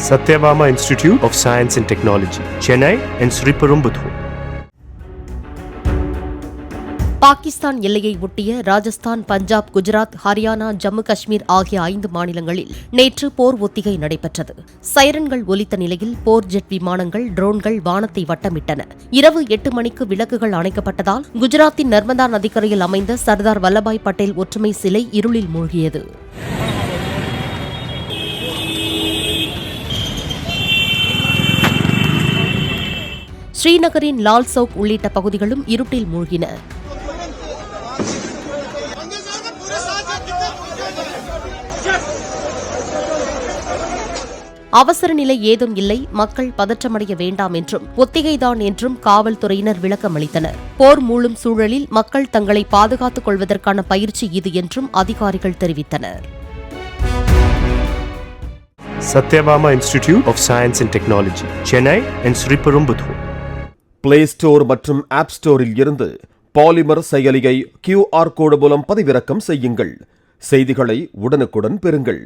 Satyabama Institute of Science and Technology, Chennai and Sriperumbudur. Pakistan எல்லையை ஒட்டிய ராஜஸ்தான், பஞ்சாப், குஜராத், ஹரியானா, ஜம்மு காஷ்மீர் ஆகிய 5 மாநிலங்களில் நேற்று போர் ஒத்திகை நடைபெற்றது. சைரன்கள் ஒலித்த நிலையில் போர் ஜெட் விமானங்கள், ட்ரோன்கள் வானத்தை வட்டமிட்டன. இரவு 8 மணிக்கு விளக்குகள் அணைக்கப்பட்டதால் குஜராத்தின் நர்மதா நதிக்கரையில் அமைந்த சர்தார் வல்லபாய் பட்டேல் ஒற்றுமை சிலை இருளில் மூழ்கியது. ஸ்ரீநகரின் லால் சவுக் உள்ளிட்ட பகுதிகளும் இருட்டில் மூழ்கின. அவசர நிலை ஏதும் இல்லை, மக்கள் பதற்றமடைய வேண்டாம் என்றும் ஒத்திகைதான் என்றும் காவல்துறையினர் விளக்கமளித்தனர். போர் மூளும் சூழலில் மக்கள் தங்களை பாதுகாத்துக் கொள்வதற்கான பயிற்சி இது என்றும் அதிகாரிகள் தெரிவித்தனர். Satyabama Institute of Science and Technology, Chennai and Sriperumbudur. Play store மற்றும் ஆப் ஸ்டோரில் இருந்து பாலிமர் செயலியை QR கோடு மூலம் பதிவிறக்கம் செய்யுங்கள். செய்திகளை உடனுக்குடன் பெறுங்கள்.